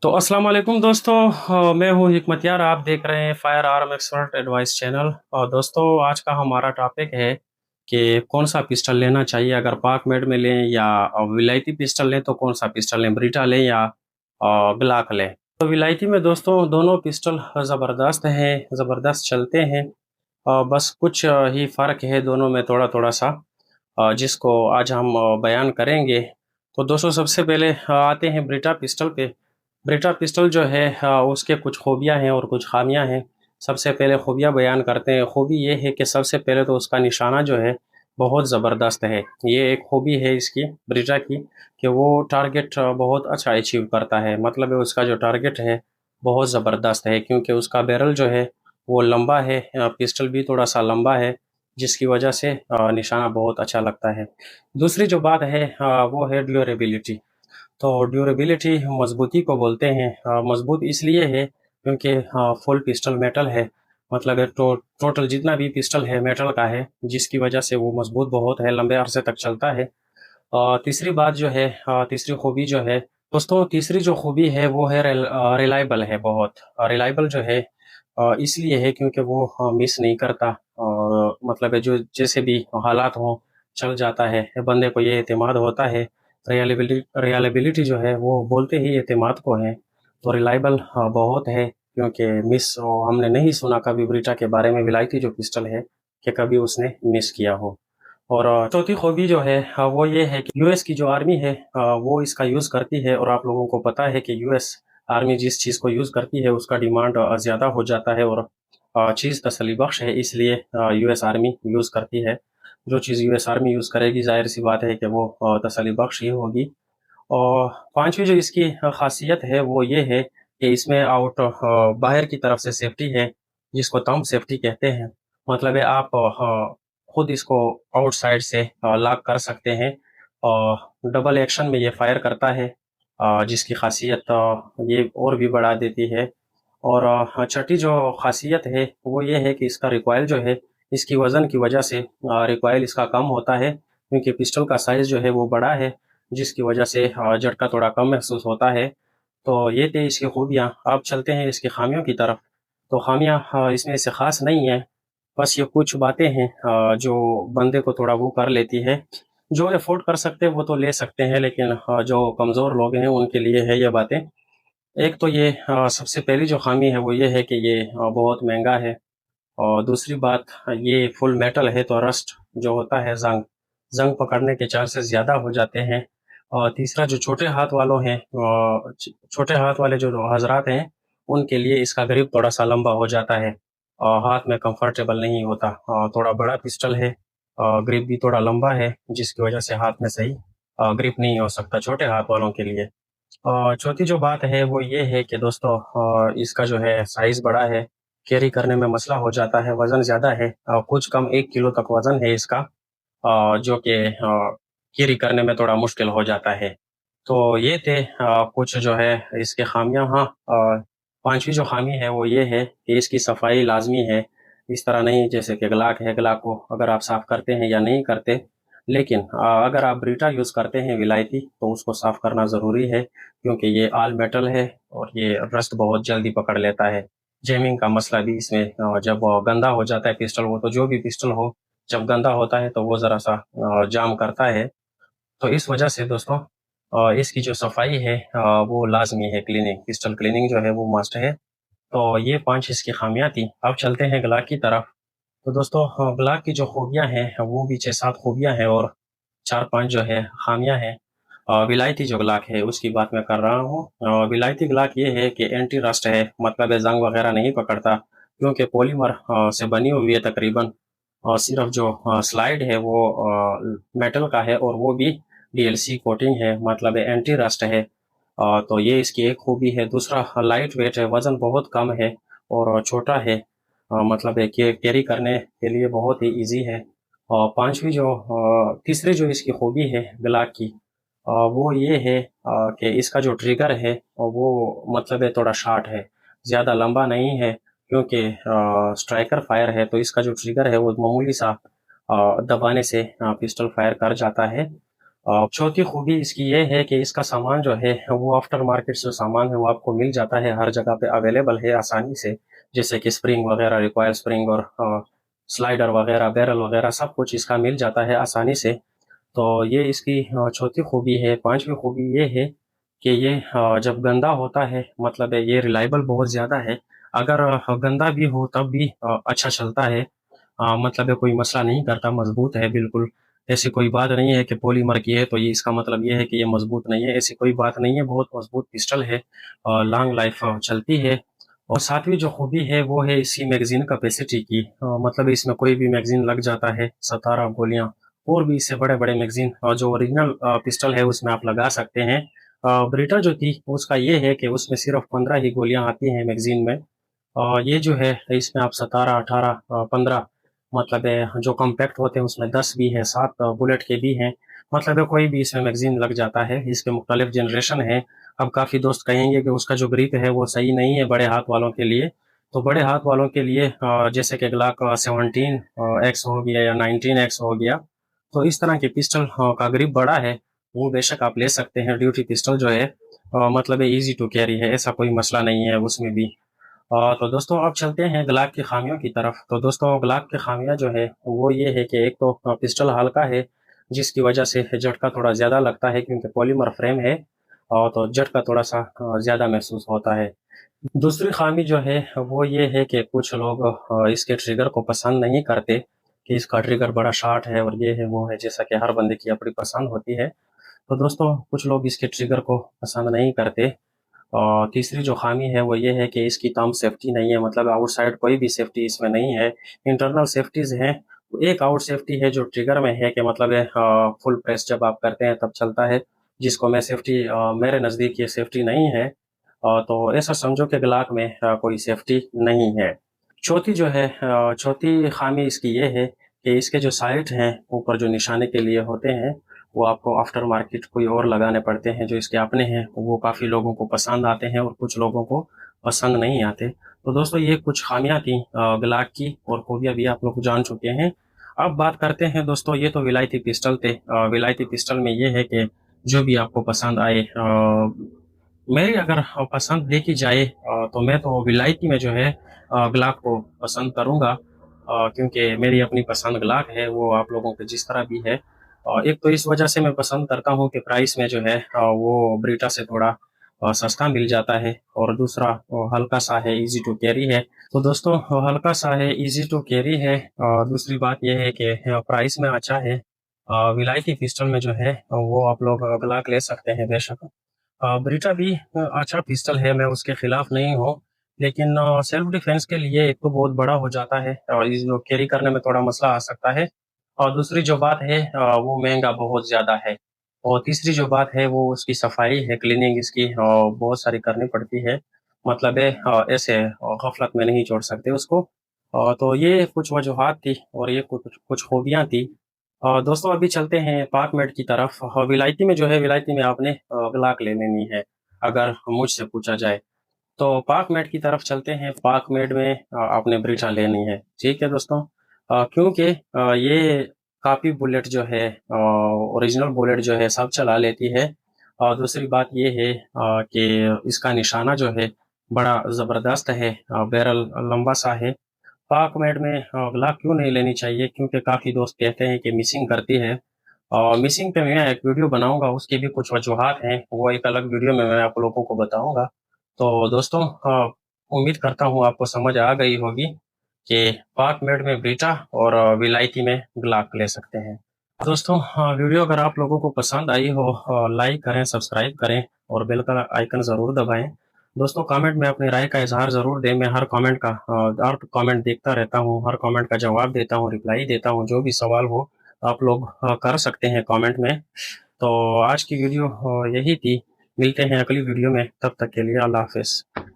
तो अस्सलाम वालेकुम दोस्तों। मैं हूँ हिकमत यार। आप देख रहे हैं fire arm expert advice channel. और दोस्तों, आज का हमारा टॉपिक है कि कौन सा पिस्टल लेना चाहिए, अगर पाक मेड में लें या विलायती पिस्टल लें तो कौन सा पिस्टल लें, ब्रीटा लें या ग्लाक लें। तो विलायती में दोस्तों दोनों पिस्टल ज़बरदस्त हैं, ज़बरदस्त चलते हैं। बस कुछ ही फ़र्क है दोनों में, थोड़ा थोड़ा सा, जिसको आज हम बयान करेंगे। तो दोस्तों, सबसे पहले आते हैं ब्रीटा पिस्टल पे। ब्रीटा पिस्टल जो है उसके कुछ खूबियाँ हैं और कुछ खामियाँ हैं। सबसे पहले खूबियाँ बयान करते हैं। खूबी ये है कि सबसे पहले तो उसका निशाना जो है बहुत ज़बरदस्त है। ये एक खूबी है इसकी, ब्रीटा की, कि वो टारगेट बहुत अच्छा अचीव करता है। मतलब है उसका जो टारगेट है बहुत ज़बरदस्त है, क्योंकि उसका बैरल जो है वो लंबा है, पिस्टल भी थोड़ा सा लंबा है, जिसकी वजह से निशाना बहुत अच्छा लगता है। दूसरी जो बात है वो है ड्यूरेबिलिटी। तो ड्यूरेबिलिटी मजबूती को बोलते हैं। मजबूत इसलिए है क्योंकि फुल पिस्टल मेटल है। मतलब है टोटल जितना भी पिस्टल है मेटल का है, जिसकी वजह से वो मजबूत बहुत है, लंबे अरसे तक चलता है। तीसरी बात जो है, तीसरी खूबी जो है दोस्तों, तीसरी जो खूबी है वो है रिलायबल है बहुत। रिलायबल जो है इसलिए है क्योंकि वो मिस नहीं करता, और मतलब है जो जैसे भी हालात हों चल जाता है। बंदे को ये एतमाद होता है। रिलायबिलिटी जो है वो बोलते ही एतमाद को है। तो रिलायबल बहुत है, क्योंकि मिस हमने नहीं सुना कभी ब्रीटा के बारे में, विलायती जो पिस्टल है, कि कभी उसने मिस किया हो। और चौथी खूबी जो है वो ये है कि यूएस की जो आर्मी है वो इसका यूज़ करती है। और आप लोगों को पता है कि यूएस आर्मी जिस चीज़ को यूज़ करती है उसका डिमांड ज़्यादा हो जाता है, और चीज़ तसल्ली बख्श है, इसलिए यूएस आर्मी यूज़ करती है। जो चीज़ यूएस आर्मी यूज़ करेगी जाहिर सी बात है कि वो तसल्ली बख्श ही होगी। और पांचवी जो इसकी खासियत है वो ये है कि इसमें बाहर की तरफ से सेफ्टी है, जिसको थंब सेफ्टी कहते हैं। मतलब है आप खुद इसको आउटसाइड से लॉक कर सकते हैं, और डबल एक्शन में ये फायर करता है, जिसकी खासियत ये और भी बढ़ा देती है। और छठी जो खासियत है वो ये है कि इसका रिकॉइल जो है, इसकी वज़न की वजह से रिकॉइल इसका कम होता है, क्योंकि पिस्टल का साइज़ जो है वो बड़ा है, जिसकी वजह से झटका थोड़ा कम महसूस होता है। तो ये थे इसकी खूबियाँ। अब चलते हैं इसकी खामियों की तरफ। तो खामियाँ इसमें से ख़ास नहीं हैं, बस ये कुछ बातें हैं जो बंदे को थोड़ा वो कर लेती है। जो अफ़ोर्ड कर सकते हैं वो तो ले सकते हैं, लेकिन जो कमज़ोर लोग हैं उनके लिए है ये बातें। एक तो ये सबसे पहली जो खामी है वो ये है कि ये बहुत महँगा है। और दूसरी बात, ये फुल मेटल है तो रस्ट जो होता है, ज़ंग पकड़ने के चांसेस ज़्यादा हो जाते हैं। और तीसरा, जो छोटे हाथ वालों हैं, छोटे हाथ वाले जो हज़रात हैं, उनके लिए इसका ग्रिप थोड़ा-सा लंबा हो जाता है और हाथ में कंफर्टेबल नहीं होता। थोड़ा बड़ा पिस्टल है, ग्रिप भी थोड़ा लंबा है, जिसकी वजह से हाथ में सही ग्रिप नहीं हो सकता छोटे हाथ वालों के लिए। और चौथी जो बात है वो ये है कि दोस्तों, इसका जो है साइज़ बड़ा है, कैरी करने में मसला हो जाता है, वज़न ज़्यादा है, कुछ कम 1 किलो तक वज़न है इसका, जो कि कैरी करने में थोड़ा मुश्किल हो जाता है। तो ये थे कुछ जो है इसके खामियाँ। हाँ, 5वीं जो खामी है वो ये है कि इसकी सफाई लाज़मी है। इस तरह नहीं जैसे कि ग्लाक है, ग्लाक को अगर आप साफ़ करते हैं या नहीं करते, लेकिन अगर आप ब्रीटा यूज़ करते हैं विलायती, तो उसको साफ़ करना ज़रूरी है, क्योंकि ये ऑल मेटल है और ये रस्ट बहुत जल्दी पकड़ लेता है। जैमिंग का मसला भी इसमें जब गंदा हो जाता है पिस्टल, वो तो जो भी पिस्टल हो, जब गंदा होता है तो वो ज़रा-सा जाम करता है। तो इस वजह से दोस्तों, इसकी जो सफाई है वो लाज़मी है, क्लीनिंग, पिस्टल क्लीनिंग जो है वो मस्ट है। तो ये 5 इसकी खामियाँ थी। अब चलते हैं ग्लाक की तरफ। तो दोस्तों, ग्लाक की जो खूबियाँ हैं वो भी 6-7 खूबियाँ हैं और 4-5 जो है खामियाँ हैं। विलायती जो ग्लाक है उसकी बात मैं कर रहा हूँ। विलायती ग्लाक ये है कि एंटी रस्ट है, मतलब है ज़ंग वगैरह नहीं पकड़ता, क्योंकि पॉलीमर से बनी हुई है तकरीबन। और सिर्फ जो स्लाइड है वो मेटल का है, और वो भी डीएलसी कोटिंग है, मतलब है एंटी रस्ट है। तो ये इसकी एक खूबी है। दूसरा, लाइट वेट है, वज़न बहुत कम है और छोटा है, मतलब है कि कैरी करने के लिए बहुत ही ईज़ी है। और तीसरी जो इसकी खूबी है ग्लाक की, वो ये है कि इसका जो ट्रिगर है वो मतलब है थोड़ा शॉर्ट है, ज़्यादा लंबा नहीं है, क्योंकि स्ट्राइकर फायर है, तो इसका जो ट्रिगर है वो मामूली सा दबाने से पिस्टल फायर कर जाता है। चौथी खूबी इसकी ये है कि इसका सामान जो है वो आफ्टर मार्केट जो सामान है वो आपको मिल जाता है, हर जगह पे अवेलेबल है आसानी से। जैसे कि स्प्रिंग वगैरह, रिक्वायर स्प्रिंग और स्लाइडर वगैरह, बैरल वगैरह सब कुछ इसका मिल जाता है आसानी से। तो ये इसकी चौथी खूबी है। पांचवी खूबी ये है कि ये जब गंदा होता है मतलब ये रिलायबल बहुत ज़्यादा है। अगर गंदा भी हो तब भी अच्छा चलता है। मतलब ये कोई मसला नहीं करता, मजबूत है बिल्कुल। ऐसी कोई बात नहीं है कि पॉलीमर की है तो ये इसका मतलब ये है कि ये मजबूत नहीं है, ऐसी कोई बात नहीं है। बहुत मजबूत पिस्टल है और लॉन्ग लाइफ चलती है। और सातवीं जो खूबी है वो है इसकी मैगजीन कैपेसिटी की। मतलब इसमें कोई भी मैगजीन लग जाता है, 17 गोलियां और भी इससे बड़े बड़े मैगजीन जो ओरिजिनल पिस्टल है उसमें आप लगा सकते हैं। ब्रीटा जो थी उसका ये है कि उसमें सिर्फ 15 ही गोलियां आती हैं मैगजीन में। ये जो है इसमें आप 17, 18, 15 मतलब जो कॉम्पैक्ट होते हैं उसमें 10 भी है, 7 बुलेट के भी हैं। मतलब कोई भी इसमें मैगजीन लग जाता है। इसके मुख्तलिफ जनरेशन है। अब काफ़ी दोस्त कहेंगे कि उसका जो ग्रिप है वो सही नहीं है बड़े हाथ वालों के लिए। तो बड़े हाथ वालों के लिए जैसे कि ग्लाक 17 एक्स हो गया या 19 एक्स हो गया, तो इस तरह के पिस्टल का ग्रिप बड़ा है, वो बेशक आप ले सकते हैं। ड्यूटी पिस्टल जो है मतलब इजी टू कैरी है, ऐसा कोई मसला नहीं है उसमें भी। तो दोस्तों अब चलते हैं ग्लाक की खामियों की तरफ। तो दोस्तों ग्लाक की खामियां जो है वो ये है कि एक तो पिस्टल हल्का है, जिसकी वजह से झटका थोड़ा ज़्यादा लगता है क्योंकि पॉलीमर फ्रेम है। और तो झटका थोड़ा सा ज़्यादा महसूस होता है। दूसरी खामी जो है वो ये है कि कुछ लोग इसके ट्रिगर को पसंद नहीं करते कि इसका ट्रिगर बड़ा शार्ट है और ये है वो है, जैसा कि हर बंदे की अपनी पसंद होती है। तो दोस्तों कुछ लोग इसके ट्रिगर को पसंद नहीं करते। और तीसरी जो खामी है वो ये है कि इसकी तमाम सेफ्टी नहीं है, मतलब आउटसाइड कोई भी सेफ्टी इसमें नहीं है। इंटरनल सेफ्टीज हैं। एक आउट सेफ्टी है जो ट्रिगर में है कि मतलब फुल प्रेस जब आप करते हैं तब चलता है, जिसको मैं सेफ्टी मेरे नज़दीक ये सेफ्टी नहीं है। तो ऐसा समझो कि ग्लाक में कोई सेफ्टी नहीं है। चौथी जो है चौथी खामी इसकी ये है कि इसके जो साइड हैं ऊपर जो निशाने के लिए होते हैं वो आपको आफ्टर मार्केट कोई और लगाने पड़ते हैं। जो इसके अपने हैं वो काफ़ी लोगों को पसंद आते हैं और कुछ लोगों को पसंद नहीं आते। तो दोस्तों ये कुछ खामियां थी ग्लाक की, और खूबियां भी आप लोग जान चुके हैं। अब बात करते हैं दोस्तों, ये तो विलायती पिस्टल थे। विलायती पिस्टल में ये है कि जो भी आपको पसंद आए, मेरी अगर पसंद देखी जाए तो मैं तो विलायती में जो है ग्लाक को पसंद करूंगा, क्योंकि मेरी अपनी पसंद ग्लाक है, वो आप लोगों के जिस तरह भी है। एक तो इस वजह से मैं पसंद करता हूँ कि प्राइस में जो है वो ब्रीटा से थोड़ा सस्ता मिल जाता है, और दूसरा हल्का सा है, इजी टू कैरी है। तो दोस्तों हल्का सा है, इजी टू कैरी है। दूसरी बात यह है कि प्राइस में अच्छा है। विलायती पिस्टल में जो है वो आप लोग ग्लाक ले सकते हैं बेशक। ब्रीटा भी अच्छा पिस्टल है, मैं उसके खिलाफ नहीं हूँ। लेकिन सेल्फ डिफेंस के लिए एक तो बहुत बड़ा हो जाता है और इसको कैरी करने में थोड़ा मसला आ सकता है। और दूसरी जो बात है वो महंगा बहुत ज़्यादा है। और तीसरी जो बात है वो उसकी सफाई है, क्लीनिंग इसकी बहुत सारी करनी पड़ती है। मतलब है ऐसे गफलत में नहीं छोड़ सकते उसको। तो ये कुछ वजूहात थी और ये कुछ कुछ खूबियाँ थी। दोस्तों अभी चलते हैं पाक मेड की तरफ। विलायती में जो है, विलायती में आपने ग्लाक ले लेनी है अगर मुझसे पूछा जाए। तो पाक मेड की तरफ चलते हैं। पाक मेड में आपने ब्रीटा लेनी है, ठीक है दोस्तों। क्योंकि ये काफ़ी बुलेट जो है ओरिजिनल बुलेट जो है सब चला लेती है। और दूसरी बात ये है कि इसका निशाना जो है बड़ा ज़बरदस्त है, बैरल लंबा सा है। पाक मेड में ग्लाक क्यों नहीं लेनी चाहिए, क्योंकि काफ़ी दोस्त कहते हैं कि मिसिंग करती है। और मिसिंग पे मैं एक वीडियो बनाऊंगा, उसकी भी कुछ वजूहात हैं, वो एक अलग वीडियो में मैं आप लोगों को बताऊंगा। तो दोस्तों उम्मीद करता हूँ आपको समझ आ गई होगी कि पाक मेड में ब्रीटा और विलायती में ग्लाक ले सकते हैं। दोस्तों वीडियो अगर आप लोगों को पसंद आई हो लाइक करें, सब्सक्राइब करें और बेल का आइकन ज़रूर दबाएं। दोस्तों कमेंट में अपनी राय का इजहार ज़रूर दें। मैं हर कमेंट देखता रहता हूँ, हर कमेंट का जवाब देता हूँ, रिप्लाई देता हूँ। जो भी सवाल हो आप लोग कर सकते हैं कमेंट में। तो आज की वीडियो यही थी। मिलते हैं अगली वीडियो में, तब तक के लिए अल्लाह हाफिज़।